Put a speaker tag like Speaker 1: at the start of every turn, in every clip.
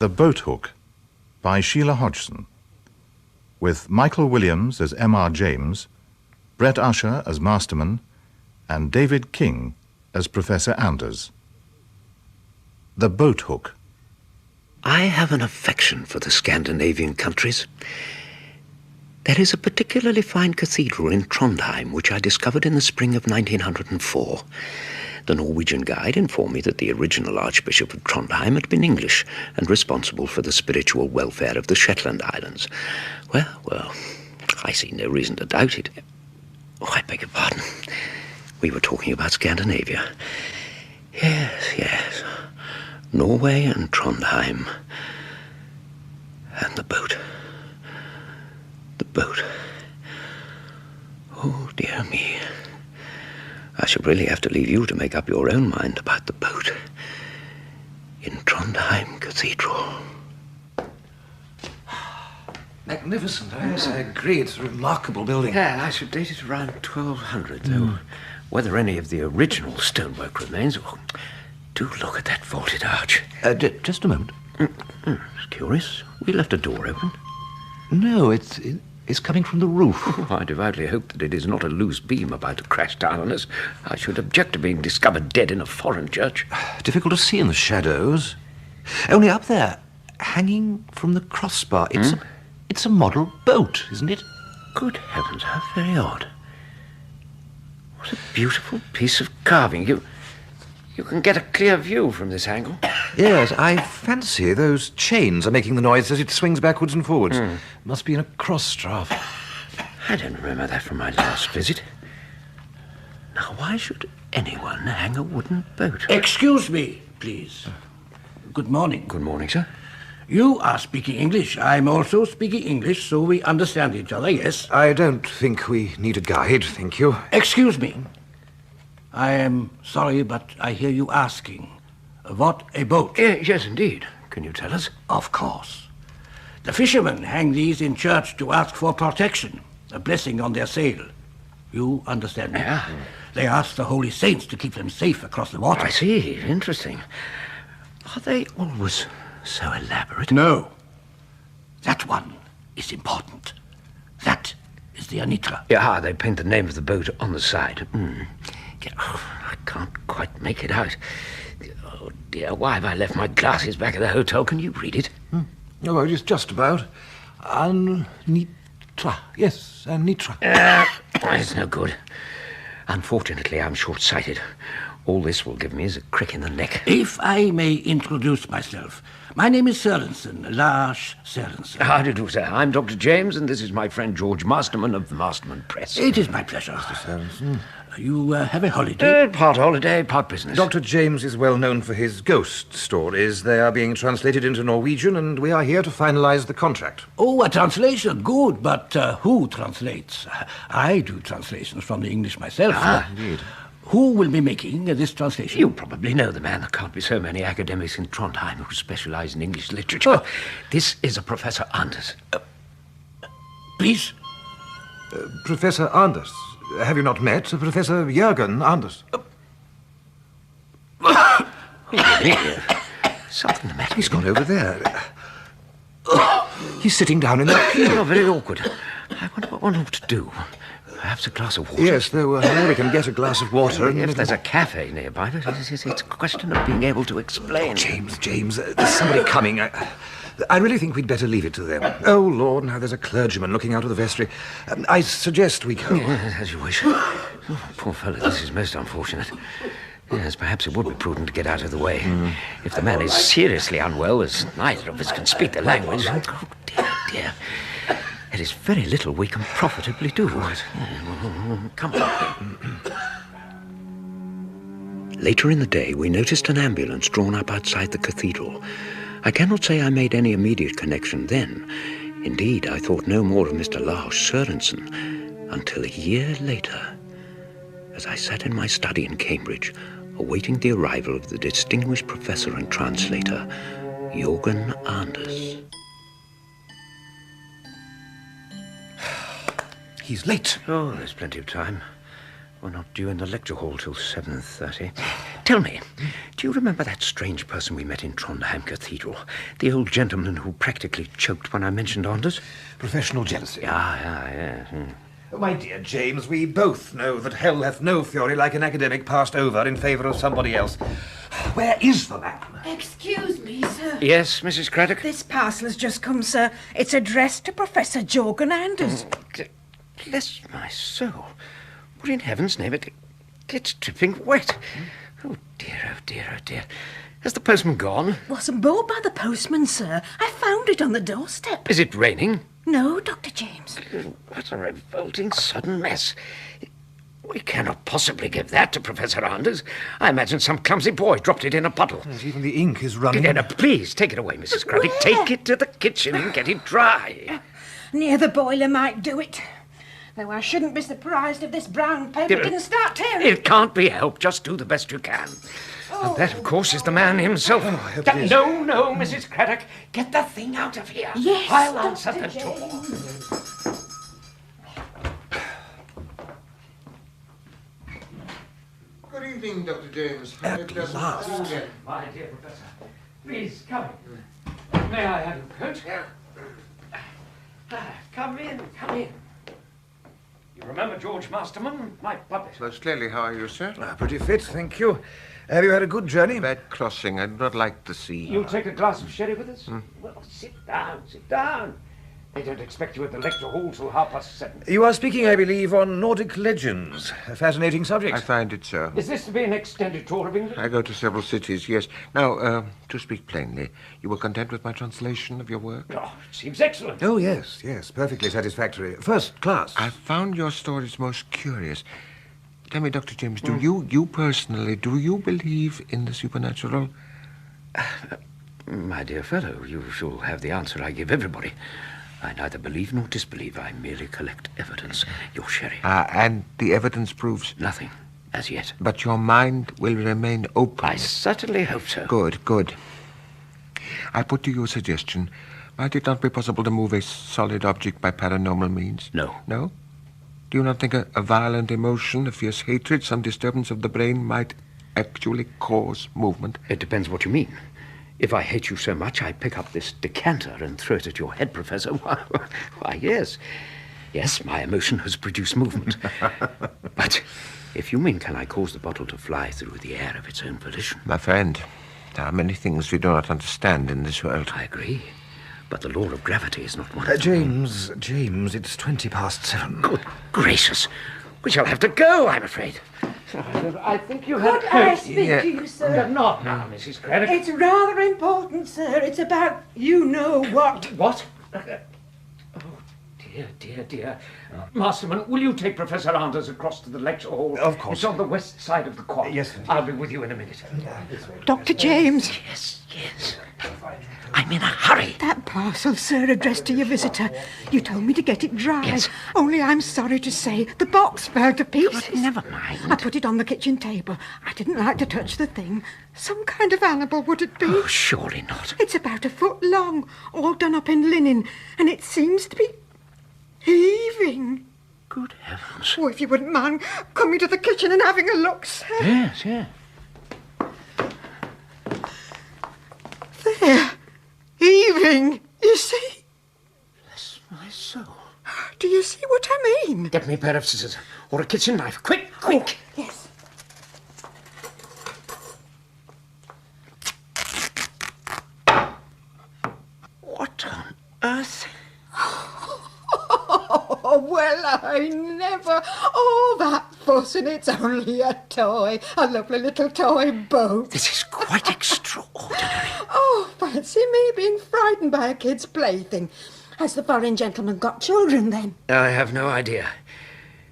Speaker 1: The Boat Hook by Sheila Hodgson, with Michael Williams as M.R. James, Brett Usher as Masterman, and David King as Professor Anders. The Boat Hook.
Speaker 2: I have an affection for the Scandinavian countries. There is a particularly fine cathedral in Trondheim which I discovered in the spring of 1904. The Norwegian guide informed me that the original Archbishop of Trondheim had been English and responsible for the spiritual welfare of the Shetland Islands. Well, I see no reason to doubt it. Oh, I beg your pardon. We were talking about Scandinavia. Yes. Norway and Trondheim. And the boat. The boat. Oh, dear me. I shall really have to leave you to make up your own mind about the boat in Trondheim Cathedral.
Speaker 3: Magnificent, yes, I agree. It's a remarkable building.
Speaker 2: Yeah, I should date it around 1200, though. Whether any of the original stonework remains... Oh, do look at that vaulted arch.
Speaker 3: Just a moment.
Speaker 2: It's curious. We left a door open.
Speaker 3: No, it's coming from the roof.
Speaker 2: Oh, I devoutly hope that it is not a loose beam about to crash down on us. I should object to being discovered dead in a foreign church.
Speaker 3: Difficult to see in the shadows. Only up there, hanging from the crossbar, it's a model boat, isn't it?
Speaker 2: Good heavens, how very odd. What a beautiful piece of carving. You can get a clear view from this angle.
Speaker 3: Yes, I fancy those chains are making the noise as it swings backwards and forwards. Must be in a cross draft.
Speaker 2: I don't remember that from my last visit. Now, why should anyone hang a wooden boat?
Speaker 4: Excuse me, please. Good morning.
Speaker 2: Good morning, sir.
Speaker 4: You are speaking English. I'm also speaking English, so we understand each other, yes?
Speaker 3: I don't think we need a guide, thank you.
Speaker 4: Excuse me. I am sorry, but I hear you asking, what a boat?
Speaker 2: Yes, indeed. Can you tell us?
Speaker 4: Of course. The fishermen hang these in church to ask for protection, a blessing on their sail. You understand me?
Speaker 2: Yeah.
Speaker 4: They ask the holy saints to keep them safe across the water.
Speaker 2: I see. Interesting. Are they always so elaborate?
Speaker 4: No. That one is important. That is the anitra.
Speaker 2: Yeah, they paint the name of the boat on the side. I can't quite make it out. Oh, dear, why have I left my glasses back at the hotel? Can you read it?
Speaker 3: Oh, it is just about. Anitra. Yes, Anitra.
Speaker 2: It's no good. Unfortunately, I'm short-sighted. All this will give me is a crick in the neck.
Speaker 4: If I may introduce myself. My name is Sørensen, Lars Sørensen.
Speaker 2: How do you do, sir? I'm Dr. James, and this is my friend George Masterman of the Masterman Press.
Speaker 4: It is my pleasure, Mr. Sørensen. You have a holiday?
Speaker 2: Part holiday, part business.
Speaker 3: Dr. James is well known for his ghost stories. They are being translated into Norwegian, and we are here to finalize the contract.
Speaker 4: Oh, a translation. Good, but who translates? I do translations from the English myself.
Speaker 3: Indeed.
Speaker 4: Who will be making this translation?
Speaker 2: You probably know the man. There can't be so many academics in Trondheim who specialize in English literature. This is a Professor Anders.
Speaker 4: Please?
Speaker 3: Professor Anders. Have you not met Professor Jørgen Anders?
Speaker 2: Something the matter.
Speaker 3: He's gone over there. He's sitting down in that pew.
Speaker 2: Oh, very awkward. I wonder what one ought to do. Perhaps a glass of water.
Speaker 3: Yes, though we can get a glass of water.
Speaker 2: If there's a cafe nearby, but it's a question of being able to explain.
Speaker 3: James, there's somebody coming. I really think we'd better leave it to them. Oh, Lord, now there's a clergyman looking out of the vestry. I suggest we go.
Speaker 2: As you wish. Oh, poor fellow, this is most unfortunate. Yes, perhaps it would be prudent to get out of the way. If the man is seriously unwell, as neither of us can speak the language... Oh, dear. There is very little we can profitably do. Come on. Later in the day, we noticed an ambulance drawn up outside the cathedral. I cannot say I made any immediate connection then. Indeed, I thought no more of Mr. Lars Sørensen until a year later, as I sat in my study in Cambridge, awaiting the arrival of the distinguished professor and translator, Jørgen Anders.
Speaker 3: He's late.
Speaker 2: Oh, there's plenty of time. We're not due in the lecture hall till 7:30. Tell me, do you remember that strange person we met in Trondheim Cathedral? The old gentleman who practically choked when I mentioned Anders?
Speaker 3: Professional jealousy.
Speaker 2: Yeah.
Speaker 3: My dear James, we both know that hell hath no fury like an academic passed over in favour of somebody else. Where is the man?
Speaker 5: Excuse me, sir.
Speaker 2: Yes, Mrs. Craddock?
Speaker 5: This parcel has just come, sir. It's addressed to Professor Jørgen Anders.
Speaker 2: Bless my soul. What in heaven's name? It's dripping wet. Oh, dear. Has the postman gone?
Speaker 5: Wasn't brought by the postman, sir. I found it on the doorstep.
Speaker 2: Is it raining?
Speaker 5: No, Dr. James.
Speaker 2: What a revolting sudden mess. We cannot possibly give that to Professor Anders. I imagine some clumsy boy dropped it in a puddle.
Speaker 3: Yes, even the ink is running.
Speaker 2: No, please, take it away, Mrs. Craddock.
Speaker 5: Where?
Speaker 2: Take it to the kitchen and get it dry.
Speaker 5: Near the boiler might do it. Though I shouldn't be surprised if this brown paper didn't start tearing.
Speaker 2: It can't be helped. Just do the best you can. And that, of course, is the man himself. No, Mrs. Craddock. Get the thing out of here.
Speaker 5: Yes,
Speaker 2: I'll answer
Speaker 5: Dr.
Speaker 2: the door.
Speaker 6: Good evening, Dr. James.
Speaker 3: At last.
Speaker 2: My dear Professor, please come in. May I have your coat? Come in. You remember George Masterman, my puppet?
Speaker 6: Most clearly, how are you, sir?
Speaker 3: Pretty fit, thank you. Have you had a good journey?
Speaker 6: Bad crossing. I do not like the sea.
Speaker 2: You'll take a glass of sherry with us? Well, sit down. They don't expect you at the lecture hall till 7:30.
Speaker 3: You are speaking, I believe, on Nordic legends. A fascinating subject.
Speaker 6: I find it so.
Speaker 2: Is this to be an extended tour of England?
Speaker 6: I go to several cities, yes. Now, to speak plainly, you were content with my translation of your work?
Speaker 2: Oh, it seems excellent.
Speaker 3: Oh, yes, perfectly satisfactory. First class.
Speaker 6: I found your stories most curious. Tell me, Dr. James, do you personally, do you believe in the supernatural?
Speaker 2: My dear fellow, you shall have the answer I give everybody. I neither believe nor disbelieve. I merely collect evidence. Your sherry.
Speaker 6: And the evidence proves?
Speaker 2: Nothing, as yet.
Speaker 6: But your mind will remain open.
Speaker 2: I certainly hope so.
Speaker 6: Good. I put to you a suggestion. Might it not be possible to move a solid object by paranormal means?
Speaker 2: No.
Speaker 6: No? Do you not think a violent emotion, a fierce hatred, some disturbance of the brain might actually cause movement?
Speaker 2: It depends what you mean. If I hate you so much, I pick up this decanter and throw it at your head, Professor. Why, yes. Yes, my emotion has produced movement. But if you mean, can I cause the bottle to fly through the air of its own volition?
Speaker 6: My friend, there are many things we do not understand in this world.
Speaker 2: I agree. But the law of gravity is not one of them.
Speaker 3: James, it's 7:20.
Speaker 2: Good gracious. We shall have to go, I'm afraid. I think you had
Speaker 5: Could I speak to you, sir?
Speaker 2: Not now, Mrs. Craddock.
Speaker 5: It's rather important, sir. It's about you-know-what.
Speaker 2: What? Oh, dear. Masterman, will you take Professor Anders across to the lecture hall?
Speaker 3: Of course.
Speaker 2: It's on the west side of the quad.
Speaker 3: Yes.
Speaker 2: I'll be with you in a minute.
Speaker 5: Dr. James.
Speaker 2: Yes. I'm in a hurry.
Speaker 5: That parcel, sir, addressed to your visitor. You told me to get it dry.
Speaker 2: Yes.
Speaker 5: Only I'm sorry to say the box fell to pieces.
Speaker 2: But never mind.
Speaker 5: I put it on the kitchen table. I didn't like to touch the thing. Some kind of animal, would it be?
Speaker 2: Oh, surely not.
Speaker 5: It's about 1 foot long, all done up in linen, and it seems to be heaving.
Speaker 2: Good heavens.
Speaker 5: Oh, if you wouldn't mind coming to the kitchen and having a look, sir.
Speaker 2: Yes.
Speaker 5: There. Heaving, you see?
Speaker 2: Bless my soul.
Speaker 5: Do you see what I mean?
Speaker 2: Get me a pair of scissors or a kitchen knife. Quick!
Speaker 5: Yes.
Speaker 2: What on earth?
Speaker 5: Oh, well, I never. All that fuss, and it's only a toy. A lovely little toy boat.
Speaker 2: This is quite extraordinary.
Speaker 5: Oh, fancy me being frightened by a kid's plaything. Has the foreign gentleman got children, then?
Speaker 2: I have no idea.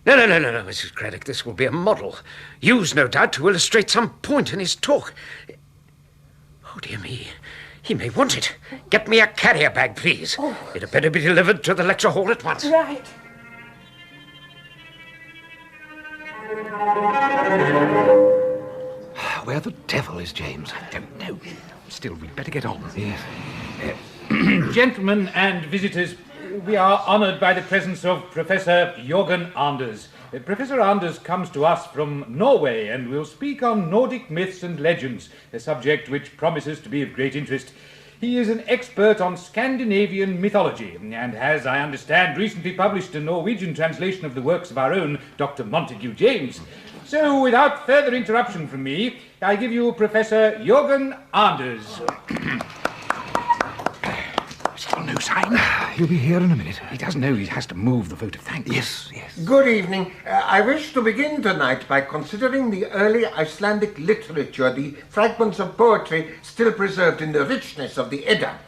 Speaker 2: No, Mrs. Craddock. This will be a model. Used, no doubt, to illustrate some point in his talk. Oh, dear me. He may want it. Get me a carrier bag, please.
Speaker 5: Oh.
Speaker 2: It had better be delivered to the lecture hall at once.
Speaker 5: Right.
Speaker 3: Where the devil is James?
Speaker 7: I don't know. Still, we'd better get on.
Speaker 3: Yes.
Speaker 8: Gentlemen and visitors, we are honoured by the presence of Professor Jørgen Anders,
Speaker 7: Professor Anders comes to us from Norway and will speak on Nordic myths and legends, a subject which promises to be of great interest. He is an expert on Scandinavian mythology and has, I understand, recently published a Norwegian translation of the works of our own Dr. Montague James. So, without further interruption from me, I give you Professor Jørgen Anders.
Speaker 3: Still no sign? He'll be here in a minute. He doesn't know he has to move the vote of thanks. Yes.
Speaker 6: Good evening. I wish to begin tonight by considering the early Icelandic literature, the fragments of poetry still preserved in the richness of the Edda.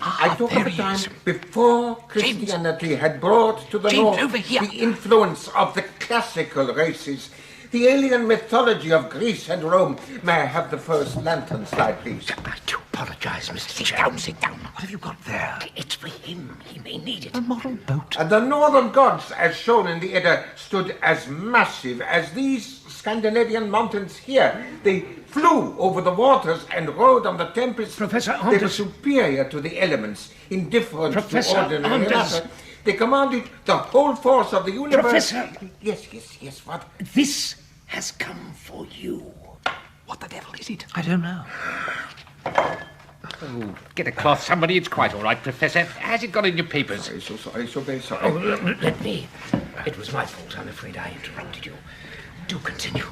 Speaker 6: I talk of a time before Christianity had brought to the north the influence of the classical races. The alien mythology of Greece and Rome. May I have the first lantern slide, please?
Speaker 2: I do apologize, Mr.
Speaker 3: Sit down. What have you got there?
Speaker 2: It's for him. He may need it.
Speaker 3: A model boat.
Speaker 6: The northern gods, as shown in the Edda, stood as massive as these Scandinavian mountains here. They flew over the waters and rode on the tempests.
Speaker 3: Professor
Speaker 6: They were
Speaker 3: Anders.
Speaker 6: superior to the elements, indifferent
Speaker 3: Professor
Speaker 6: to ordinary
Speaker 3: Anders.
Speaker 6: matter. They commanded the whole force of the universe.
Speaker 2: Professor.
Speaker 6: Yes, what?
Speaker 2: This has come for you.
Speaker 3: What the devil is it?
Speaker 2: I don't know.
Speaker 7: Oh, get a cloth, somebody. It's quite all right, Professor. Has it got in your papers?
Speaker 6: So very sorry.
Speaker 2: Oh, let me. It was my fault. I'm afraid I interrupted you. Do continue.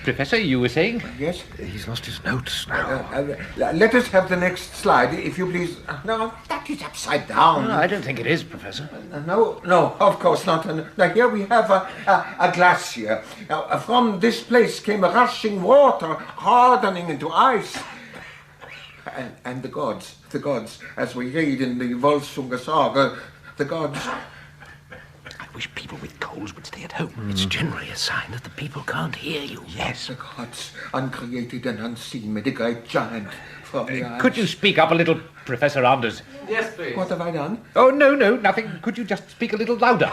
Speaker 7: Professor, you were saying?
Speaker 6: Yes?
Speaker 3: He's lost his notes now.
Speaker 6: Let us have the next slide, if you please. No, that is upside down.
Speaker 2: No, I don't think it is, Professor.
Speaker 6: No, of course not. Now, here we have a glacier. Now, from this place came rushing water, hardening into ice. And the gods, as we read in the Wʀɪᴛᴇ saga, the gods...
Speaker 2: I wish people with colds would stay at home. It's generally a sign that the people can't hear you.
Speaker 6: Yes, the gods, uncreated and unseen, made a great giant from the ice.
Speaker 7: Could you speak up a little, Professor Anders?
Speaker 8: Yes, please.
Speaker 6: What have I done?
Speaker 7: Oh, no, nothing. Could you just speak a little louder?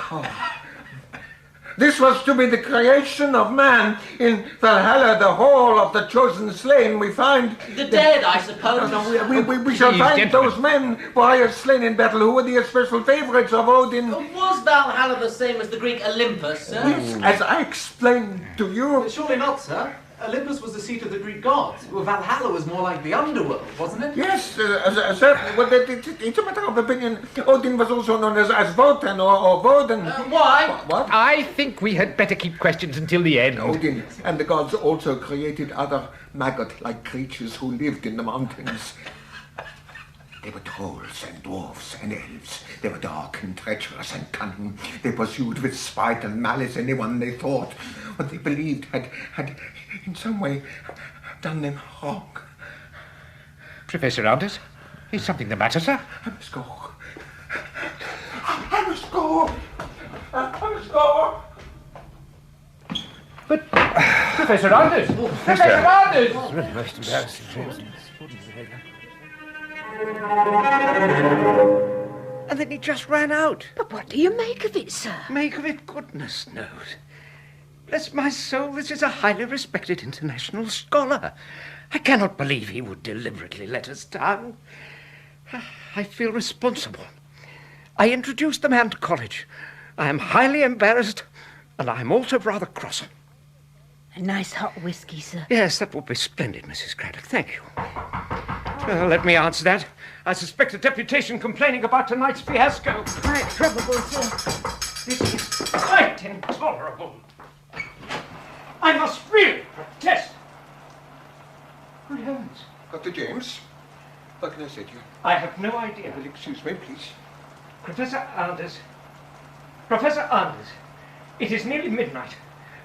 Speaker 6: This was to be the creation of man. In Valhalla, the hall of the chosen slain, we find...
Speaker 8: The dead, I suppose.
Speaker 6: We shall
Speaker 7: Please,
Speaker 6: find
Speaker 7: gentlemen.
Speaker 6: those men who I have slain in battle, who were the especial favourites of Odin.
Speaker 8: Was Valhalla the same as the Greek Olympus, sir?
Speaker 6: Yes, as I explained to you.
Speaker 9: Surely not, sir. Olympus was the seat of the Greek gods. Well, Valhalla was more like the underworld, wasn't it?
Speaker 6: Yes, certainly. Well, it's a matter of opinion. Odin was also known as Wotan or Woden.
Speaker 8: Why?
Speaker 6: What?
Speaker 7: I think we had better keep questions until the end.
Speaker 6: Odin and the gods also created other maggot-like creatures who lived in the mountains. They were trolls and dwarfs and elves. They were dark and treacherous and cunning. They pursued with spite and malice anyone they thought, what they believed had in some way done them wrong.
Speaker 7: Professor Anders, is something the matter, sir?
Speaker 6: I must go. I must go.
Speaker 7: But, Professor Anders! Professor Anders!
Speaker 3: Really most embarrassing.
Speaker 2: And then he just ran out.
Speaker 5: But what do you make of it, sir?
Speaker 2: Make of it, goodness knows. Bless my soul, this is a highly respected international scholar. I cannot believe he would deliberately let us down. I feel responsible. I introduced the man to college. I am highly embarrassed, and I am also rather cross.
Speaker 5: A nice hot whiskey, sir.
Speaker 2: Yes, that would be splendid, Mrs. Craddock. Thank you. Let me answer that. I suspect a deputation complaining about tonight's fiasco.
Speaker 5: Quite probable, sir.
Speaker 2: This is quite intolerable. I must really protest. Good heavens.
Speaker 6: Dr. James, what can I say to you?
Speaker 2: I have no idea.
Speaker 6: Will you excuse me, please?
Speaker 2: Professor Anders, it is nearly midnight.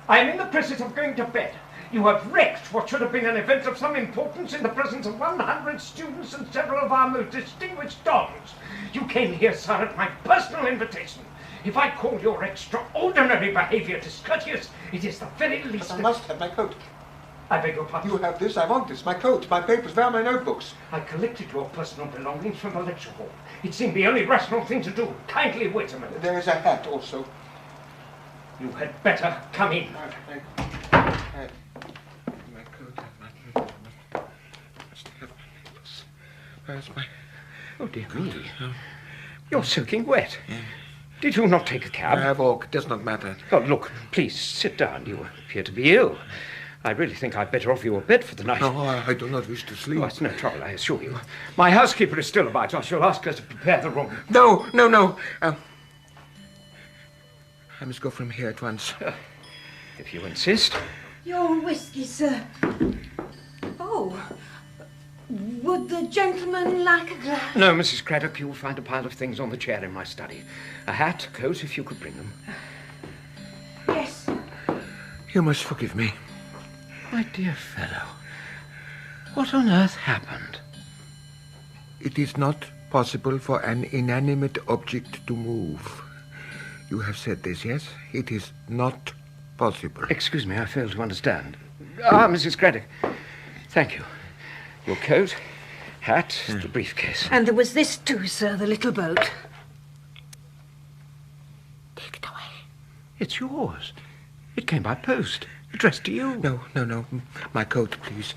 Speaker 2: I am in the process of going to bed. You have wrecked what should have been an event of some importance in the presence of 100 students and several of our most distinguished dons. You came here, sir, at my personal invitation. If I call your extraordinary behavior discourteous, it is the very least...
Speaker 6: But I must have my coat.
Speaker 2: I beg your pardon?
Speaker 6: You have this, I want this. My coat, my papers, where are my notebooks?
Speaker 2: I collected your personal belongings from the lecture hall. It seemed the only rational thing to do. Kindly wait a minute.
Speaker 6: There is a hat also.
Speaker 2: You had better come in.
Speaker 6: My coat and my papers. Must have my papers. Where's my...
Speaker 2: Oh, dear me. You're soaking wet. Did you not take a cab?
Speaker 6: I walk. It does not matter.
Speaker 2: Oh, look, please sit down. You appear to be ill. I really think I'd better offer you a bed for the night.
Speaker 6: No, I do not wish to sleep.
Speaker 2: Oh, it's no trouble, I assure you. My housekeeper is still about. I shall ask her to prepare the room.
Speaker 6: No. I must go from here at once.
Speaker 2: If you insist.
Speaker 10: Your whiskey, sir. Oh. Would the gentleman like a glass?
Speaker 2: No, Mrs. Craddock, you will find a pile of things on the chair in my study. A hat, coat, if you could bring them.
Speaker 10: Yes.
Speaker 6: You must forgive me.
Speaker 2: My dear fellow, what on earth happened?
Speaker 6: It is not possible for an inanimate object to move. You have said this, yes? It is not possible.
Speaker 2: Excuse me, I fail to understand. Ah, Mrs. Craddock. Thank you. Your coat, hat, the briefcase.
Speaker 10: And there was this too, sir, the little boat.
Speaker 6: Take it away.
Speaker 2: It's yours. It came by post. Addressed to you.
Speaker 6: No. My coat, please.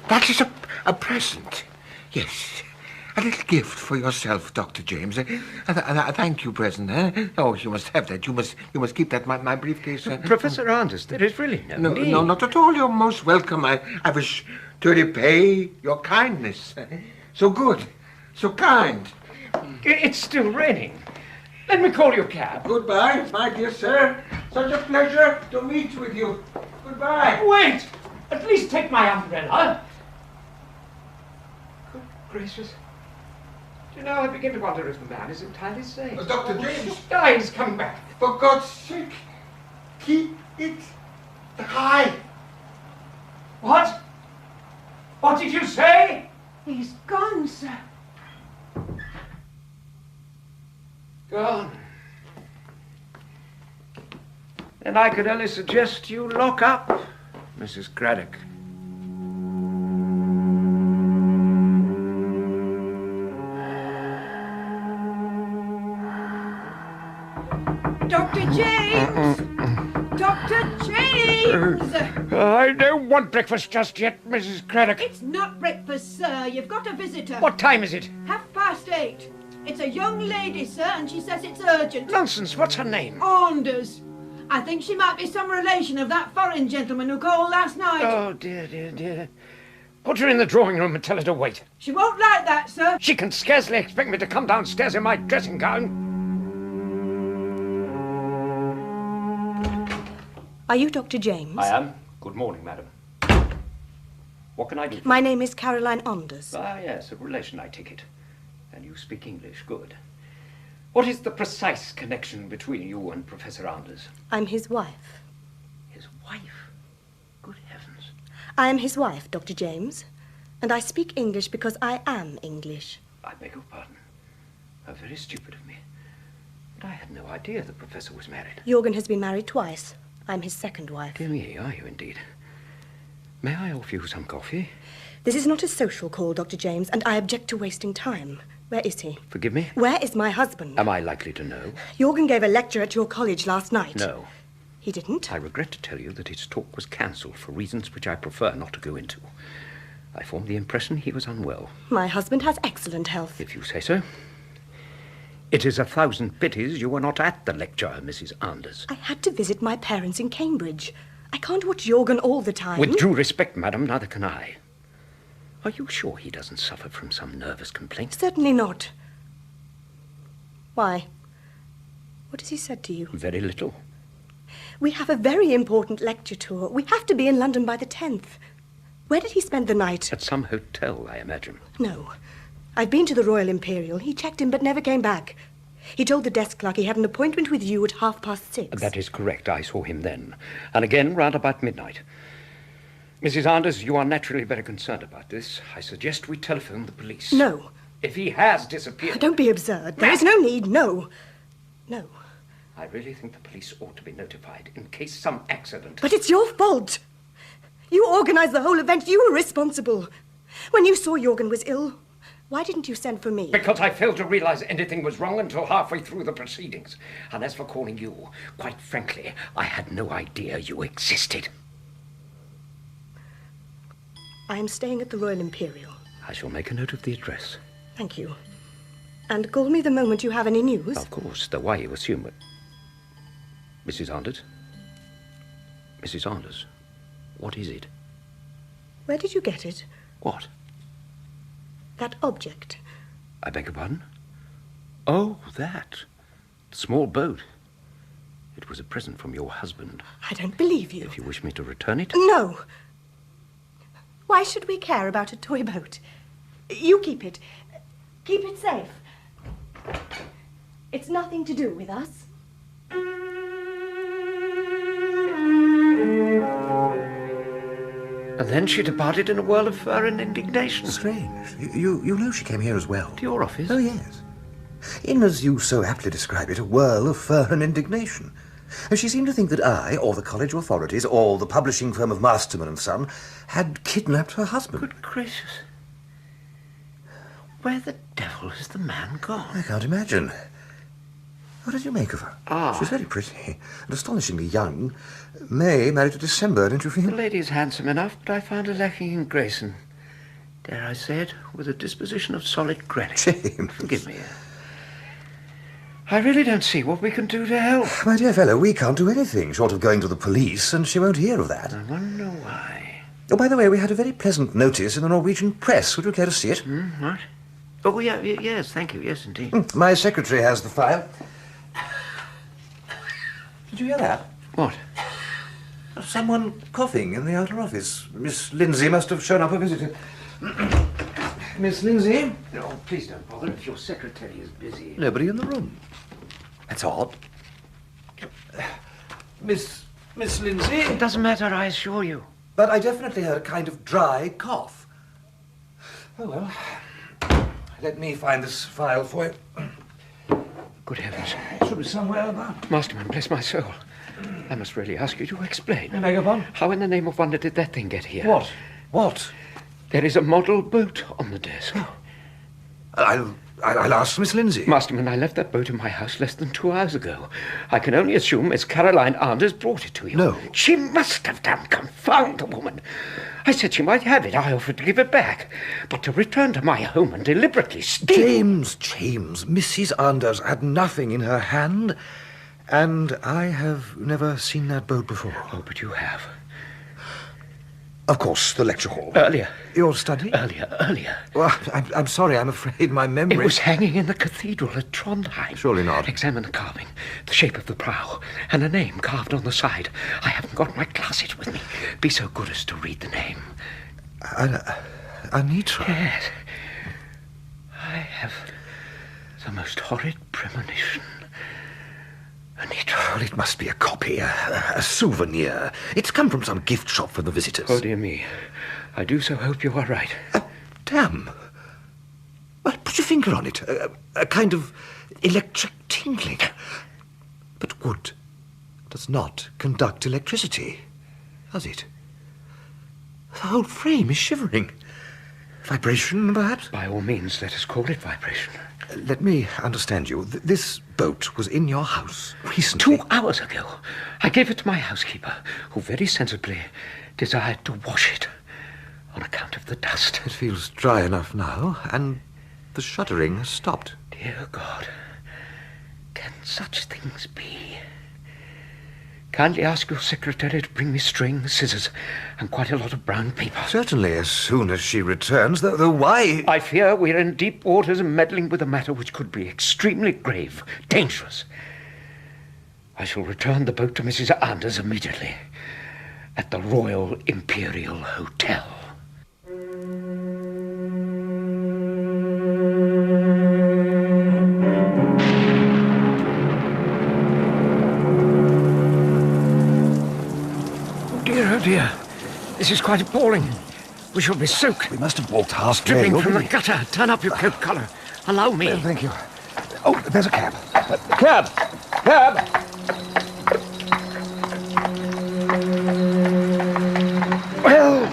Speaker 6: That is a present. Yes. A little gift for yourself, Dr. James. Thank you, present. Oh, you must have that. You must keep that. My briefcase.
Speaker 2: Professor Anders, there is really no need.
Speaker 6: No, not at all. You're most welcome. I wish to repay your kindness. So good. So kind.
Speaker 2: It's still raining. Let me call your cab.
Speaker 6: Goodbye, my dear sir. Such a pleasure to meet with you. Goodbye.
Speaker 2: Wait! At least take my umbrella. Good gracious. Do you know, I begin to wonder if the man is entirely sane.
Speaker 6: Dr. James.
Speaker 2: He's coming back.
Speaker 6: For God's sake, keep it high.
Speaker 2: What? What did you say?
Speaker 10: He's gone, sir.
Speaker 2: Gone. Then I could only suggest you lock up, Mrs. Craddock.
Speaker 10: Dr. James! Dr. James!
Speaker 2: I don't want breakfast just yet, Mrs. Craddock.
Speaker 10: It's not breakfast, sir. You've got a visitor.
Speaker 2: What time is it?
Speaker 10: 8:30. It's a young lady, sir, and she says it's urgent.
Speaker 2: Nonsense. What's her name?
Speaker 10: Anders. I think she might be some relation of that foreign gentleman who called last night.
Speaker 2: Oh, dear. Put her in the drawing room and tell her to wait.
Speaker 10: She won't like that, sir.
Speaker 2: She can scarcely expect me to come downstairs in my dressing gown.
Speaker 11: Are you Dr. James?
Speaker 2: I am. Good morning, madam. What can I do for you?
Speaker 11: My name is Caroline Anders.
Speaker 2: Ah, yes, a relation, I take it. And you speak English. Good. What is the precise connection between you and Professor Anders?
Speaker 11: I'm his wife.
Speaker 2: His wife? Good heavens.
Speaker 11: I am his wife, Dr. James. And I speak English because I am English.
Speaker 2: I beg your pardon. How very stupid of me. But I had no idea the professor was married.
Speaker 11: Jürgen has been married twice. I'm his second wife.
Speaker 2: Dear me, are you indeed? May I offer you some coffee?
Speaker 11: This is not a social call, Dr. James, and I object to wasting time. Where is he?
Speaker 2: Forgive me?
Speaker 11: Where is my husband?
Speaker 2: Am I likely to know?
Speaker 11: Jürgen gave a lecture at your college last night.
Speaker 2: No.
Speaker 11: He didn't?
Speaker 2: I regret to tell you that his talk was cancelled for reasons which I prefer not to go into. I formed the impression he was unwell.
Speaker 11: My husband has excellent health.
Speaker 2: If you say so. It is 1,000 pities you were not at the lecture, Mrs. Anders.
Speaker 11: I had to visit my parents in Cambridge. I can't watch Jürgen all the time.
Speaker 2: With due respect, madam, neither can I. Are you sure he doesn't suffer from some nervous complaint?
Speaker 11: Certainly not. Why? What has he said to you?
Speaker 2: Very little.
Speaker 11: We have a very important lecture tour. We have to be in London by the 10th. Where did he spend the night?
Speaker 2: At some hotel, I imagine.
Speaker 11: No. I've been to the Royal Imperial. He checked in but never came back. He told the desk clerk he had an appointment with you at 6:30.
Speaker 2: That is correct. I saw him then. And again round about midnight. Mrs. Anders, you are naturally very concerned about this. I suggest we telephone the police.
Speaker 11: No.
Speaker 2: If he has disappeared...
Speaker 11: Don't be absurd. There is no need. No. No.
Speaker 2: I really think the police ought to be notified in case some accident...
Speaker 11: But it's your fault. You organised the whole event. You were responsible. When you saw Jürgen was ill, why didn't you send for me?
Speaker 2: Because I failed to realise anything was wrong until halfway through the proceedings. And as for calling you, quite frankly, I had no idea you existed.
Speaker 11: I am staying at the Royal Imperial.
Speaker 2: I shall make a note of the address.
Speaker 11: Thank you. And call me the moment you have any news.
Speaker 2: Of course, though why you assume it. Mrs. Anders? Mrs. Anders, what is it?
Speaker 11: Where did you get it?
Speaker 2: What?
Speaker 11: That object.
Speaker 2: I beg your pardon? Oh, that. The small boat. It was a present from your husband.
Speaker 11: I don't believe you.
Speaker 2: If you wish me to return it?
Speaker 11: No. Why should we care about a toy boat? You keep it. Keep it safe. It's nothing to do with us.
Speaker 2: And then she departed in a whirl of fur and indignation.
Speaker 3: Strange. You know she came here as well.
Speaker 2: To your office?
Speaker 3: Oh, yes. In, as you so aptly describe it, a whirl of fur and indignation. She seemed to think that I, or the college authorities, or the publishing firm of Masterman & Son, had kidnapped her husband.
Speaker 2: Good gracious. Where the devil has the man gone?
Speaker 3: I can't imagine. What did you make of her?
Speaker 2: Ah.
Speaker 3: She's very pretty and astonishingly young. May married to December, don't you feel?
Speaker 2: The lady's handsome enough, but I found her lacking in grace and, dare I say it, with a disposition of solid granite.
Speaker 3: James.
Speaker 2: Forgive me. I really don't see what we can do to help.
Speaker 3: My dear fellow, we can't do anything short of going to the police, and she won't hear of that.
Speaker 2: I wonder why.
Speaker 3: Oh, by the way, we had a very pleasant notice in the Norwegian press. Would you care to see it?
Speaker 2: What? Oh, yeah, yes, thank you. Yes, indeed.
Speaker 3: My secretary has the file. Did you hear that?
Speaker 2: What?
Speaker 3: Someone coughing in the outer office. Miss Lindsay must have shown up a visitor. Miss Lindsay?
Speaker 2: No, please don't bother if your secretary is busy.
Speaker 3: Nobody in the room. That's odd. Miss Lindsay?
Speaker 2: It doesn't matter, I assure you.
Speaker 3: But I definitely heard a kind of dry cough. Oh, well. Let me find this file for you.
Speaker 2: Good heavens.
Speaker 3: It should be somewhere about.
Speaker 2: Masterman, bless my soul. I must really ask you to explain.
Speaker 3: I beg your pardon?
Speaker 2: How in the name of wonder did that thing get here?
Speaker 3: What? What?
Speaker 2: There is a model boat on the desk.
Speaker 3: I'll ask Miss Lindsay.
Speaker 2: Masterman, I left that boat in my house less than 2 hours ago. I can only assume Miss Caroline Anders brought it to you.
Speaker 3: No.
Speaker 2: She must have done. Confound the woman. I said she might have it. I offered to give it back. But to return to my home and deliberately steal...
Speaker 3: James, Mrs. Anders had nothing in her hand, and I have never seen that boat before.
Speaker 2: Oh, but you have.
Speaker 3: Of course, the lecture hall.
Speaker 2: Earlier.
Speaker 3: Your study?
Speaker 2: Earlier.
Speaker 3: Well, I'm sorry, I'm afraid my memory...
Speaker 2: It was hanging in the cathedral at Trondheim.
Speaker 3: Surely not.
Speaker 2: Examine the carving, the shape of the prow, and a name carved on the side. I haven't got my glasses with me. Be so good as to read the name.
Speaker 3: Anitra?
Speaker 2: Yes. I have the most horrid premonition. Anitra.
Speaker 3: Well, it must be a copy, a souvenir. It's come from some gift shop for the visitors.
Speaker 2: Oh, dear me. I do so hope you are right.
Speaker 3: Damn. Well, put your finger on it. A kind of electric tingling. But wood does not conduct electricity, does it? The whole frame is shivering. Vibration, perhaps?
Speaker 2: By all means, let us call it vibration.
Speaker 3: Let me understand you. This boat was in your house recently.
Speaker 2: 2 hours ago. I gave it to my housekeeper, who very sensibly desired to wash it on account of the dust.
Speaker 3: It feels dry enough now, and the shuddering has stopped.
Speaker 2: Dear God, can such things be? Kindly ask your secretary to bring me string, scissors, and quite a lot of brown paper.
Speaker 3: Certainly, as soon as she returns, though why...
Speaker 2: I fear we're in deep waters and meddling with a matter which could be extremely grave, dangerous. I shall return the boat to Mrs. Anders immediately at the Royal Imperial Hotel. Oh dear, this is quite appalling. We shall be soaked.
Speaker 3: We must have walked half
Speaker 2: dripping from the gutter. Turn up your coat collar. Allow me.
Speaker 3: Thank you. Oh, there's a cab. Cab!
Speaker 2: Well.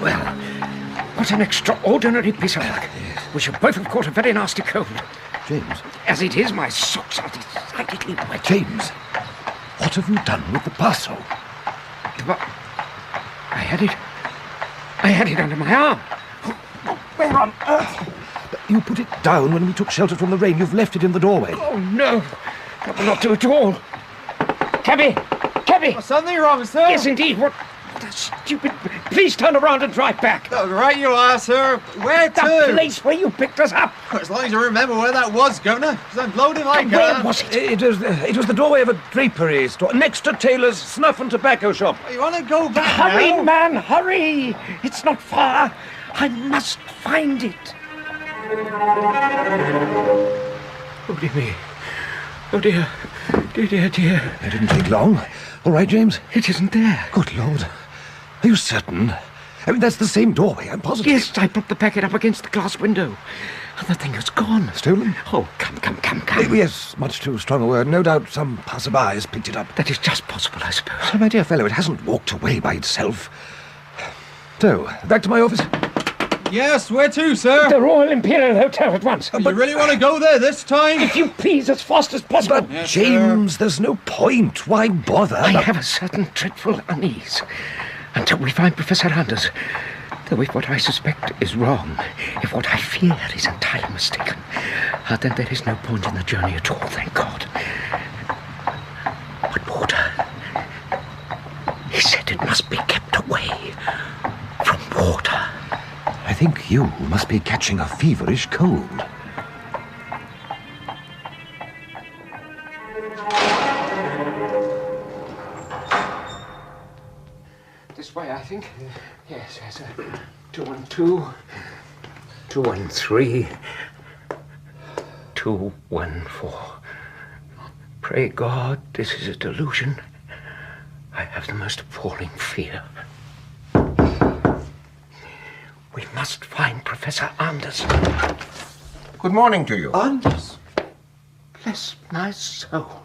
Speaker 2: What an extraordinary piece of luck. We shall both have caught a very nasty cold.
Speaker 3: James.
Speaker 2: As it is, my socks are decidedly wet.
Speaker 3: James, what have you done with the parcel?
Speaker 2: I had it under my arm.
Speaker 3: Where on earth? You put it down when we took shelter from the rain. You've left it in the doorway.
Speaker 4: Oh, no. That will not do at all. Cabby! Cabby!
Speaker 9: Oh, something wrong, sir?
Speaker 4: Yes, indeed. What the stupid... Please turn around and drive back.
Speaker 9: Oh, right you are, sir. Where to?
Speaker 4: The place where you picked us up.
Speaker 9: As long as you remember where that was, Governor. Because I'm loading my gun.
Speaker 4: Where was it?
Speaker 3: It was the doorway of a drapery store, next to Taylor's snuff and tobacco shop.
Speaker 9: Oh, you want to go back
Speaker 4: Hurry,
Speaker 9: now?
Speaker 4: man, hurry. It's not far. I must find it.
Speaker 3: Oh, dear me. Oh, dear. Dear. It didn't take long. All right, James?
Speaker 4: It isn't there.
Speaker 3: Good Lord. Are you certain? I mean, that's the same doorway, I'm positive.
Speaker 4: Yes, I put the packet up against the glass window. And the thing is gone.
Speaker 3: Stolen?
Speaker 4: Oh, come.
Speaker 3: Yes, much too strong a word. No doubt some passerby has picked it up.
Speaker 4: That is just possible, I suppose.
Speaker 3: Oh, my dear fellow, it hasn't walked away by itself. So, back to my office?
Speaker 9: Yes, where to, sir?
Speaker 4: The Royal Imperial Hotel at once.
Speaker 9: You really want to go there this time?
Speaker 4: If you please, as fast as possible.
Speaker 3: But, yes, James, sir. There's no point. Why bother?
Speaker 4: I have a certain dreadful unease. Until we find Professor Anders. Though if what I suspect is wrong, if what I fear is entirely mistaken, then there is no point in the journey at all, thank God. But water. He said it must be kept away from water.
Speaker 3: I think you must be catching a feverish cold.
Speaker 4: This way, I think. Yes. 212, 213, 214. Pray God, this is a delusion. I have the most appalling fear. We must find Professor Anders.
Speaker 6: Good morning to you.
Speaker 4: Anders? Bless my soul.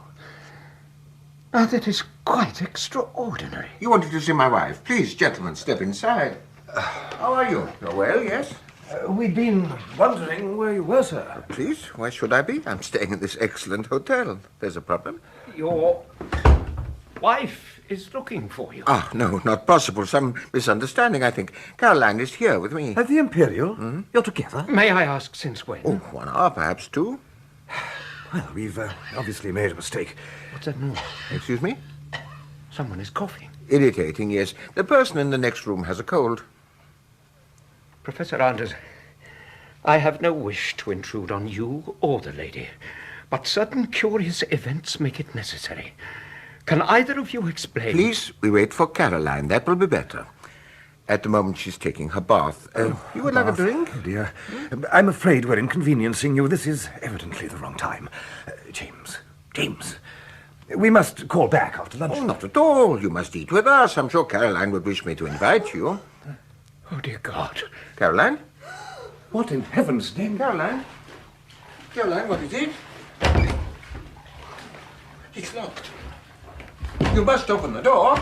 Speaker 4: Now, that is quite extraordinary.
Speaker 6: You wanted to see my wife. Please, gentlemen, step inside. How are you? You're well, yes?
Speaker 3: We'd been wondering where you were, sir.
Speaker 6: Please, where should I be? I'm staying at this excellent hotel. There's a problem?
Speaker 4: Your wife is looking for you.
Speaker 6: Ah, no, not possible. Some misunderstanding, I think. Caroline is here with me.
Speaker 3: At the Imperial? You're together?
Speaker 4: May I ask since when?
Speaker 6: Oh, 1 hour, perhaps 2.
Speaker 3: Well, we've obviously made a mistake.
Speaker 4: What's that noise?
Speaker 6: Excuse me?
Speaker 4: Someone is coughing.
Speaker 6: Irritating, yes. The person in the next room has a cold.
Speaker 4: Professor Anders, I have no wish to intrude on you or the lady, but certain curious events make it necessary. Can either of you explain?
Speaker 6: Please, we wait for Caroline. That will be better. At the moment, she's taking her bath. You would like a drink?
Speaker 3: Oh, dear. I'm afraid we're inconveniencing you. This is evidently the wrong time. James. We must call back after lunch.
Speaker 6: Oh, not at all. You must eat with us. I'm sure Caroline would wish me to invite you.
Speaker 4: Oh, dear God.
Speaker 6: Caroline?
Speaker 3: What in heaven's name?
Speaker 6: Caroline, what is it? It's locked. You must open the door.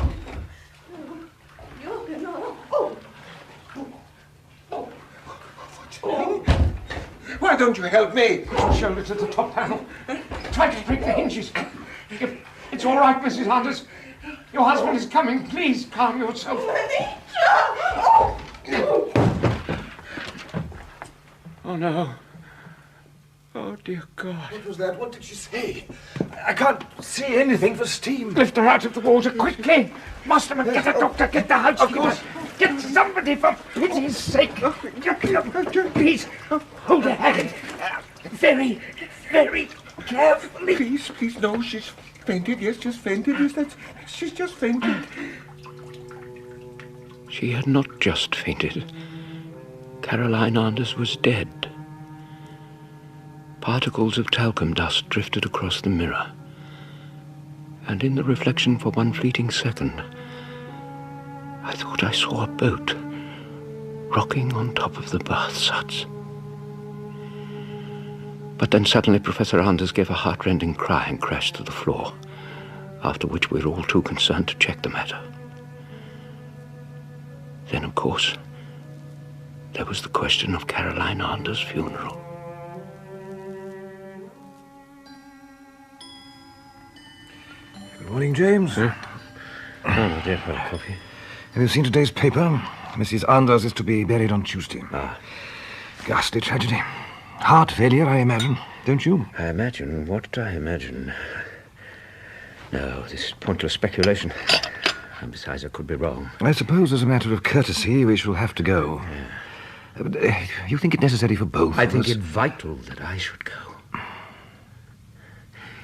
Speaker 6: Why don't you help me?
Speaker 4: Shoulder to the top panel. Try to break the hinges. It's all right, Mrs. Anders. Your husband is coming. Please calm yourself. Oh, no. Oh, dear God.
Speaker 3: What was that? What did she say? I can't see anything for steam.
Speaker 4: Lift her out of the water, quickly. Masterman, get a doctor, get the housekeeper.
Speaker 3: Of course.
Speaker 4: Get somebody, for pity's sake. Please, hold her hand. Very, very carefully.
Speaker 6: Please, no, she's fainted. Yes, just fainted. Yes, she's just fainted.
Speaker 2: She had not just fainted. Caroline Anders was dead. Particles of talcum dust drifted across the mirror, and in the reflection for one fleeting second, I thought I saw a boat rocking on top of the bath suds. But then suddenly Professor Anders gave a heart-rending cry and crashed to the floor, after which we were all too concerned to check the matter. Then, of course, there was the question of Caroline Anders' funeral.
Speaker 3: Good morning, James.
Speaker 2: Oh, dear, for a coffee.
Speaker 3: Have you seen today's paper? Mrs. Anders is to be buried on Tuesday.
Speaker 2: Ah.
Speaker 3: Ghastly tragedy. Heart failure, I imagine, don't you?
Speaker 2: I imagine? What did I imagine? No, this is pointless speculation. And besides, I could be wrong.
Speaker 3: I suppose as a matter of courtesy, we shall have to go.
Speaker 2: Yeah.
Speaker 3: You think it necessary for both
Speaker 2: I
Speaker 3: of
Speaker 2: think
Speaker 3: us?
Speaker 2: it vital that I should go.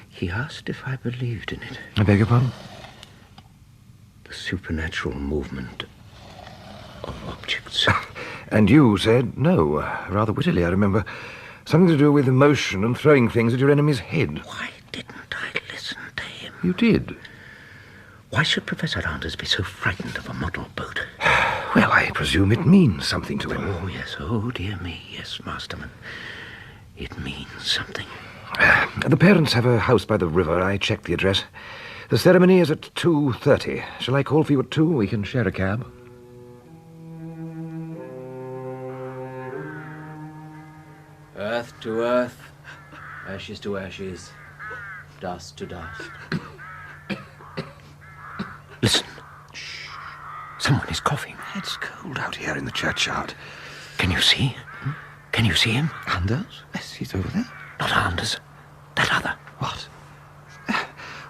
Speaker 2: He asked if I believed in it.
Speaker 3: I beg your pardon?
Speaker 2: The supernatural movement of objects.
Speaker 3: And you said no, rather wittily, I remember. Something to do with emotion and throwing things at your enemy's head.
Speaker 2: Why didn't I listen to him?
Speaker 3: You did.
Speaker 2: Why should Professor Anders be so frightened of a model boat?
Speaker 3: Well, I presume it means something to him.
Speaker 2: Oh, yes. Oh, dear me. Yes, Masterman. It means something.
Speaker 3: The parents have a house by the river. I checked the address. The ceremony is at 2:30. Shall I call for you at 2? We can share a cab.
Speaker 9: Earth to earth, ashes to ashes, dust to dust.
Speaker 2: Listen. Shh. Someone is coughing.
Speaker 3: It's cold out here in the churchyard.
Speaker 2: Can you see? Can you see him?
Speaker 3: Anders? Yes, he's over there.
Speaker 2: Not Anders. That other.
Speaker 3: What?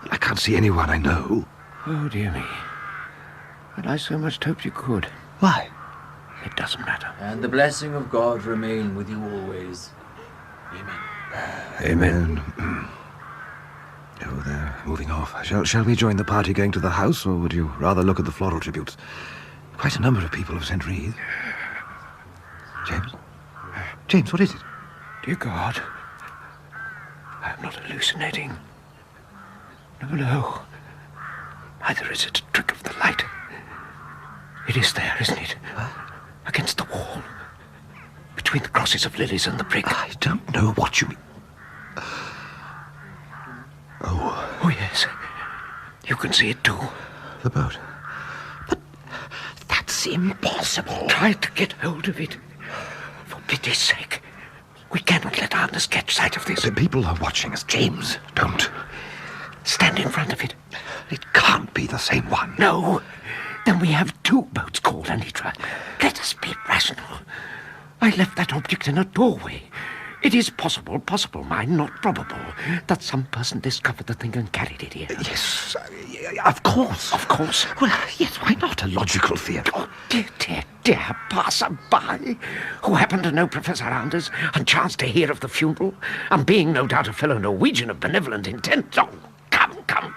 Speaker 3: I can't see anyone I know.
Speaker 2: Oh, dear me. But I so much hoped you could.
Speaker 3: Why?
Speaker 2: It doesn't matter.
Speaker 9: And the blessing of God remain with you always. Amen.
Speaker 3: Amen. Oh, they're moving off. Shall we join the party going to the house, or would you rather look at the floral tributes? Quite a number of people have sent wreaths. James? James, what is it?
Speaker 2: Dear God. I'm not hallucinating. No. Neither is it a trick of the light. It is there, isn't it? Against the wall. Between the crosses of lilies and the brick.
Speaker 3: I don't know what you mean.
Speaker 2: Oh, yes. You can see it too.
Speaker 3: The boat.
Speaker 2: But that's impossible. Try to get hold of it. For pity's sake. We cannot let Anders catch sight of this.
Speaker 3: The people are watching us. James, don't.
Speaker 2: Stand in front of it.
Speaker 3: It can't be the same one.
Speaker 2: No. Then we have two boats called Anitra. Let us be rational. I left that object in a doorway. It is possible, mind, not probable, that some person discovered the thing and carried it here.
Speaker 3: Yes, of course.
Speaker 2: Of course.
Speaker 3: Well, yes, why not? A logical theory.
Speaker 2: Oh, dear passer-by, who happened to know Professor Anders and chanced to hear of the funeral, and being no doubt a fellow Norwegian of benevolent intent. Oh,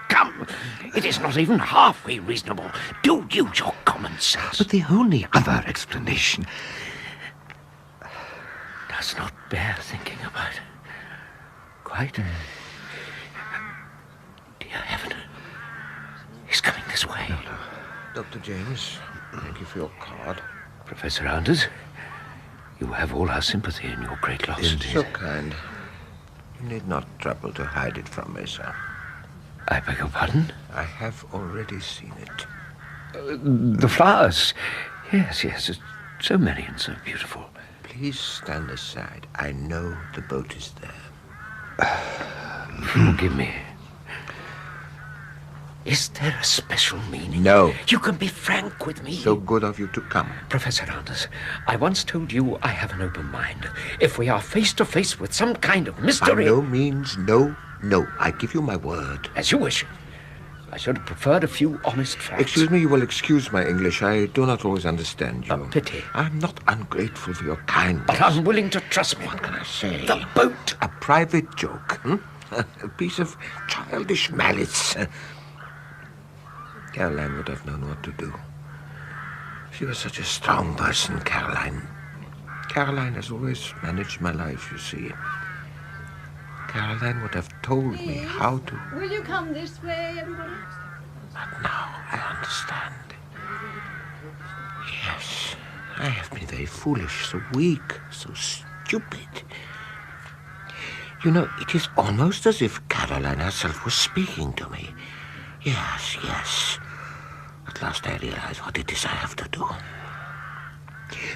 Speaker 2: come. It is not even halfway reasonable. Do use your common sense.
Speaker 3: But the only other explanation
Speaker 2: does not bear thinking about. Quite. Dear heaven. He's coming this way.
Speaker 6: No. Dr. James, thank you for your card.
Speaker 2: Professor Anders, you have all our sympathy in your great loss.
Speaker 6: Indeed. So kind. You need not trouble to hide it from me, sir.
Speaker 2: I beg your pardon?
Speaker 6: I have already seen it.
Speaker 2: The flowers. Yes. So many and so beautiful.
Speaker 6: Please stand aside. I know the boat is there.
Speaker 2: Forgive me. Is there a special meaning?
Speaker 6: No.
Speaker 2: You can be frank with me.
Speaker 6: So good of you to come.
Speaker 2: Professor Anders, I once told you I have an open mind. If we are face to face with some kind of mystery...
Speaker 6: By no means, no. I give you my word.
Speaker 2: As you wish. I should have preferred a few honest facts.
Speaker 6: Excuse me, you will excuse my English. I do not always understand you.
Speaker 2: A pity.
Speaker 6: I am not ungrateful for your kindness.
Speaker 2: But unwilling to trust me.
Speaker 6: What can I say?
Speaker 2: The boat.
Speaker 6: A private joke. A piece of childish malice. Caroline would have known what to do. She was such a strong person, Caroline. Caroline has always managed my life, you see. Caroline would have told me how to...
Speaker 10: Will you come this way, everybody?
Speaker 6: But now I understand. Yes, I have been very foolish, so weak, so stupid. You know, it is almost as if Caroline herself was speaking to me. Yes. At last I realize what it is I have to do.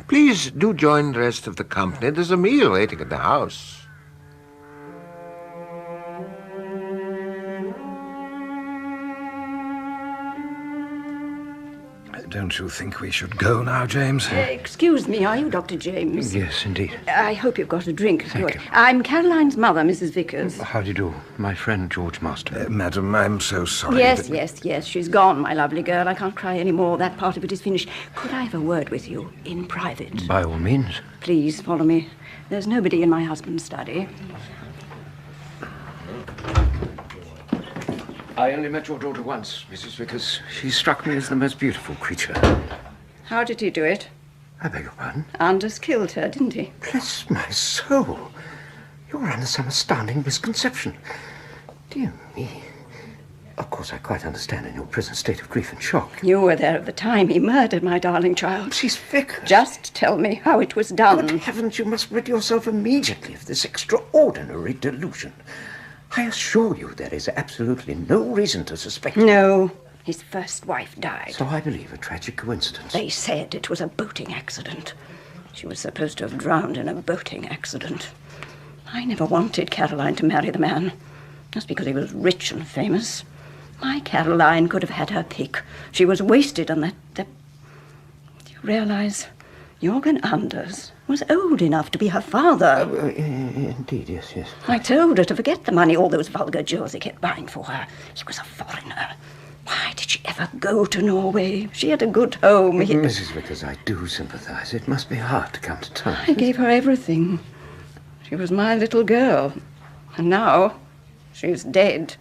Speaker 6: Please do join the rest of the company. There's a meal waiting at the house.
Speaker 3: Don't you think we should go now, James?
Speaker 12: Excuse me, are you Dr. James?
Speaker 2: Yes, indeed.
Speaker 12: I hope you've got a drink.
Speaker 2: Thank you.
Speaker 12: I'm Caroline's mother, Mrs. Vickers.
Speaker 2: How do you do? My friend George Masterman.
Speaker 3: Madam, I'm so sorry.
Speaker 12: Yes. She's gone, my lovely girl. I can't cry any more. That part of it is finished. Could I have a word with you in private?
Speaker 2: By all means.
Speaker 12: Please follow me. There's nobody in my husband's study.
Speaker 2: I only met your daughter once, Mrs. Vickers. She struck me as the most beautiful creature.
Speaker 12: How did he do it?
Speaker 2: I beg your pardon?
Speaker 12: Anders killed her, didn't he?
Speaker 2: Bless my soul. You're under some astounding misconception. Dear me. Of course, I quite understand in your present state of grief and shock.
Speaker 12: You were there at the time he murdered my darling child.
Speaker 2: Mrs. Vickers.
Speaker 12: Just tell me how it was done.
Speaker 2: Good heavens, you must rid yourself immediately of this extraordinary delusion. I assure you there is absolutely no reason to suspect him.
Speaker 12: No. His first wife died.
Speaker 2: So I believe a tragic coincidence.
Speaker 12: They said it was a boating accident. She was supposed to have drowned in a boating accident. I never wanted Caroline to marry the man. That's because he was rich and famous. My Caroline could have had her pick. She was wasted on that... Do you realize Jürgen Anders was old enough to be her father?
Speaker 2: Indeed, yes.
Speaker 12: I told her to forget the money all those vulgar jewels he kept buying for her. He was a foreigner. Why did she ever go to Norway? She had a good home here.
Speaker 2: Mrs. Vickers, I do sympathize. It must be hard to come to terms.
Speaker 12: I gave her everything. She was my little girl. And now she's dead.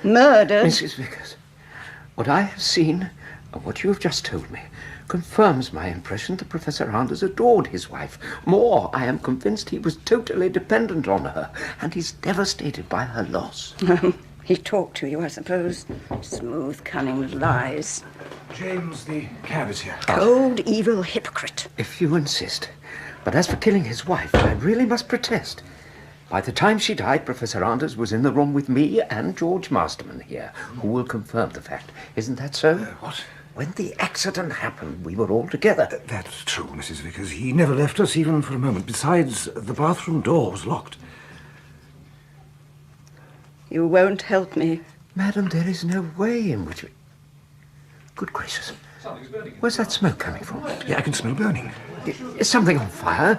Speaker 12: Murdered.
Speaker 2: Mrs. Vickers, what I have seen and what you have just told me confirms my impression that Professor Anders adored his wife. More, I am convinced he was totally dependent on her, and he's devastated by her loss.
Speaker 12: He talked to you, I suppose. Smooth, cunning lies.
Speaker 3: James, the cab is here.
Speaker 12: Cold, evil hypocrite.
Speaker 2: If you insist. But as for killing his wife, I really must protest. By the time she died, Professor Anders was in the room with me and George Masterman here, who will confirm the fact. Isn't that so?
Speaker 3: What?
Speaker 2: When the accident happened, we were all together.
Speaker 3: That's true, Mrs. Vickers. He never left us even for a moment. Besides, the bathroom door was locked.
Speaker 12: You won't help me.
Speaker 2: Madam, there is no way in which... Good gracious. Where's that smoke coming from?
Speaker 3: Yeah, I can smell burning.
Speaker 2: Is something on fire?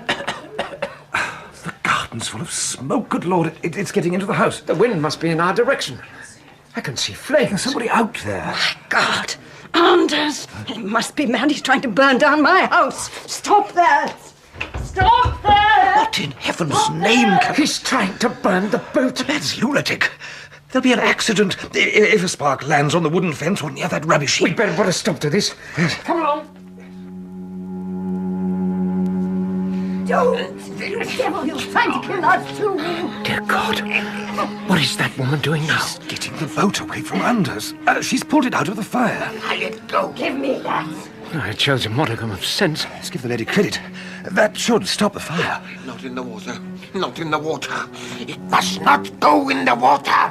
Speaker 3: The garden's full of smoke. Good Lord, it's getting into the house.
Speaker 2: The wind must be in our direction. I can see flames.
Speaker 3: There's somebody out there.
Speaker 12: My God! Anders! He must be mad. He's trying to burn down my house. Stop that! Stop that!
Speaker 3: What in heaven's name?
Speaker 2: He's trying to burn the boat.
Speaker 3: That's lunatic. There'll be an accident if a spark lands on the wooden fence or near that rubbish heap.
Speaker 2: We'd better put a stop to this. Come along.
Speaker 12: You devil! He was trying to kill us too.
Speaker 2: Dear God. What is that woman doing now?
Speaker 3: She's getting the boat away from Anders. She's pulled it out of the fire.
Speaker 12: I let go. Give me that.
Speaker 2: It shows a modicum of sense.
Speaker 3: Let's give the lady credit. That should stop the fire.
Speaker 6: Not in the water. Not in the water. It must not go in the water.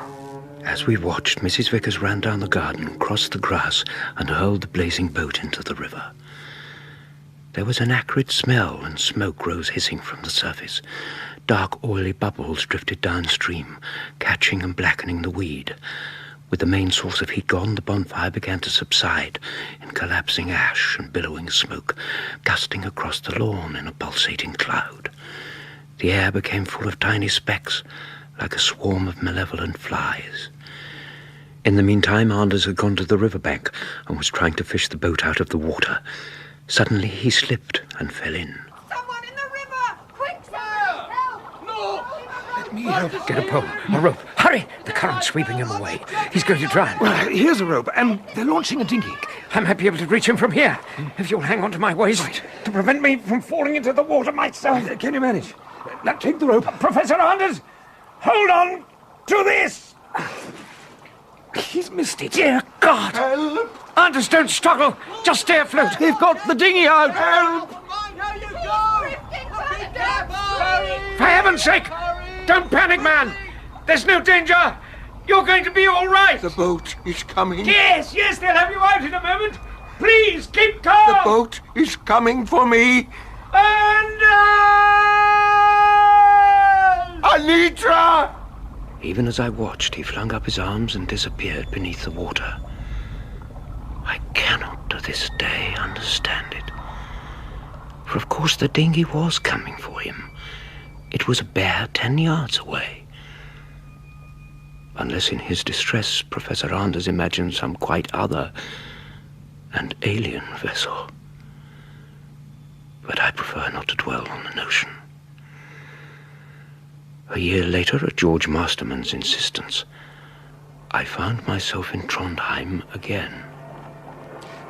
Speaker 2: As we watched, Mrs. Vickers ran down the garden, crossed the grass, and hurled the blazing boat into the river. There was an acrid smell, and smoke rose hissing from the surface. Dark, oily bubbles drifted downstream, catching and blackening the weed. With the main source of heat gone, the bonfire began to subside in collapsing ash and billowing smoke, gusting across the lawn in a pulsating cloud. The air became full of tiny specks, like a swarm of malevolent flies. In the meantime, Anders had gone to the riverbank and was trying to fish the boat out of the water. Suddenly he slipped and fell in.
Speaker 10: Someone in the river! Quick, sir! Help!
Speaker 3: No! Let me help.
Speaker 2: Get a pole, a rope. Hurry! The current's sweeping him away. He's going to drown.
Speaker 3: Well, here's a rope, and they're launching a dinghy.
Speaker 2: I might be able to reach him from here, if you'll hang on to my waist to prevent me from falling into the water myself.
Speaker 3: Can you manage? Now take the rope.
Speaker 2: Professor Anders, hold on to this!
Speaker 3: He's missed it.
Speaker 2: Dear God!
Speaker 3: Help!
Speaker 2: Anders, don't struggle. Just stay afloat.
Speaker 3: They've got the dinghy out.
Speaker 6: Help!
Speaker 2: For heaven's sake, don't panic, man. There's no danger. You're going to be all right.
Speaker 6: The boat is coming.
Speaker 2: Yes, they'll have you out in a moment. Please, keep calm.
Speaker 6: The boat is coming for me.
Speaker 2: Anders!
Speaker 6: Anitra!
Speaker 2: Even as I watched, he flung up his arms and disappeared beneath the water. I cannot to this day understand it. For of course the dinghy was coming for him. It was a bare 10 yards away. Unless in his distress Professor Anders imagined some quite other and alien vessel. But I prefer not to dwell on the notion. A year later, at George Masterman's insistence, I found myself in Trondheim again.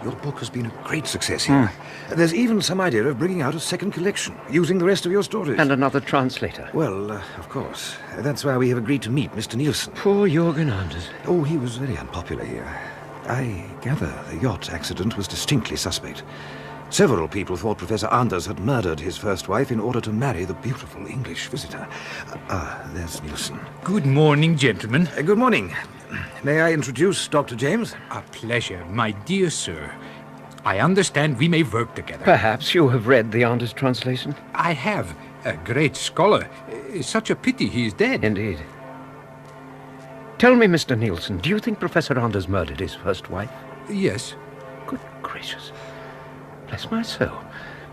Speaker 3: Your book has been a great success here. There's even some idea of bringing out a second collection, using the rest of your stories.
Speaker 2: And another translator.
Speaker 3: Well, of course. That's why we have agreed to meet Mr. Nielsen.
Speaker 2: Poor Jürgen Anders.
Speaker 3: Oh, he was very unpopular here. I gather the yacht accident was distinctly suspect. Several people thought Professor Anders had murdered his first wife in order to marry the beautiful English visitor. There's Nielsen.
Speaker 13: Good morning, gentlemen.
Speaker 3: Good morning. May I introduce Dr. James?
Speaker 13: A pleasure, my dear sir. I understand we may work together.
Speaker 2: Perhaps you have read the Anders translation?
Speaker 13: I have. A great scholar. Such a pity he is dead.
Speaker 2: Indeed. Tell me, Mr. Nielsen, do you think Professor Anders murdered his first wife?
Speaker 13: Yes.
Speaker 2: Good gracious. Bless my soul.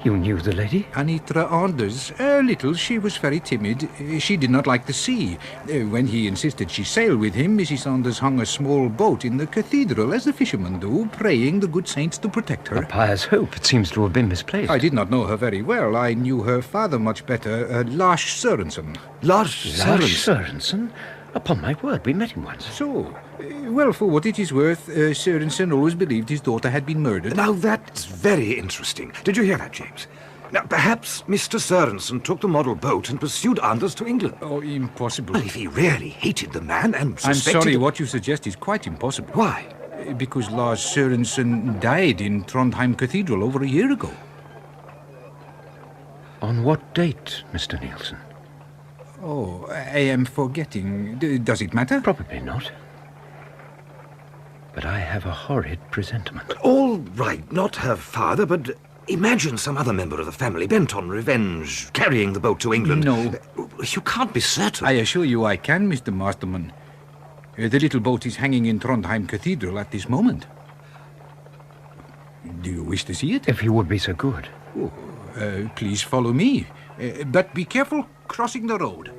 Speaker 2: You knew the lady?
Speaker 13: Anitra Anders. A little. She was very timid. She did not like the sea. When he insisted she sail with him, Mrs. Anders hung a small boat in the cathedral, as the fishermen do, praying the good saints to protect her.
Speaker 2: A pious hope. It seems to have been misplaced.
Speaker 13: I did not know her very well. I knew her father much better, Lars Sørensen.
Speaker 3: Lars
Speaker 2: Sørensen? Upon my word, we met him once.
Speaker 13: So, well, for what it is worth, Sørensen always believed his daughter had been murdered.
Speaker 3: Now, that's very interesting. Did you hear that, James? Now, perhaps Mr. Sørensen took the model boat and pursued Anders to England.
Speaker 13: Oh, impossible.
Speaker 3: Well, if he really hated the man and suspected...
Speaker 13: I'm sorry, what you suggest is quite impossible.
Speaker 3: Why?
Speaker 13: Because Lars Sørensen died in Trondheim Cathedral over a year ago.
Speaker 2: On what date, Mr. Nielsen?
Speaker 13: Oh, I am forgetting. Does it matter?
Speaker 2: Probably not. But I have a horrid presentiment.
Speaker 3: All right, not her father, but imagine some other member of the family bent on revenge, carrying the boat to England.
Speaker 13: No.
Speaker 3: You can't be certain.
Speaker 13: I assure you I can, Mr. Masterman. The little boat is hanging in Trondheim Cathedral at this moment. Do you wish to see it?
Speaker 2: If you would be so good.
Speaker 13: Oh, please follow me. But be careful crossing the road.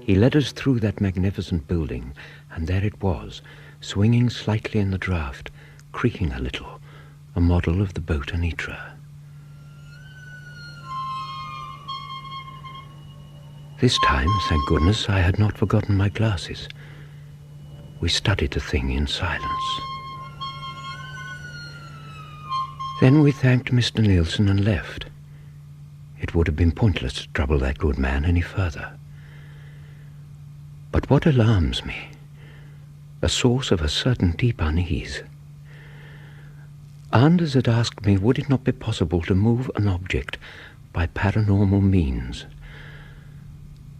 Speaker 2: He led us through that magnificent building, and there it was, swinging slightly in the draught, creaking a little, a model of the boat Anitra. This time, thank goodness, I had not forgotten my glasses. We studied the thing in silence. Then we thanked Mr. Nielsen and left. It would have been pointless to trouble that good man any further. But what alarms me, a source of a certain deep unease. Anders had asked me would it not be possible to move an object by paranormal means.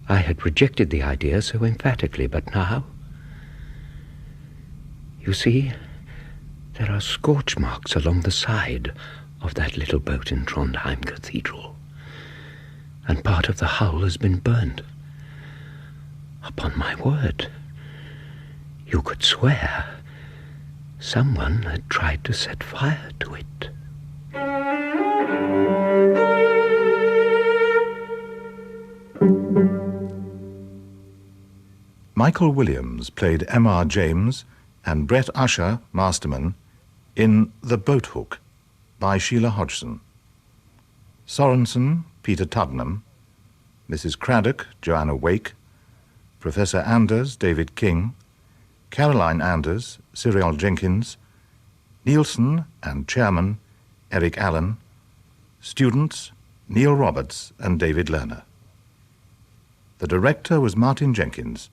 Speaker 2: I had rejected the idea so emphatically, but now... You see, there are scorch marks along the side of that little boat in Trondheim Cathedral, and part of the hull has been burned. Upon my word, you could swear someone had tried to set fire to it.
Speaker 1: Michael Williams played M.R. James and Brett Usher, Masterman, in The Boat Hook by Sheila Hodgson. Sørensen, Peter Tuddenham, Mrs. Craddock, Joanna Wake, Professor Anders, David King, Caroline Anders, Cyril Jenkins, Nielsen and Chairman, Eric Allen, students, Neil Roberts and David Lerner. The director was Martin Jenkins.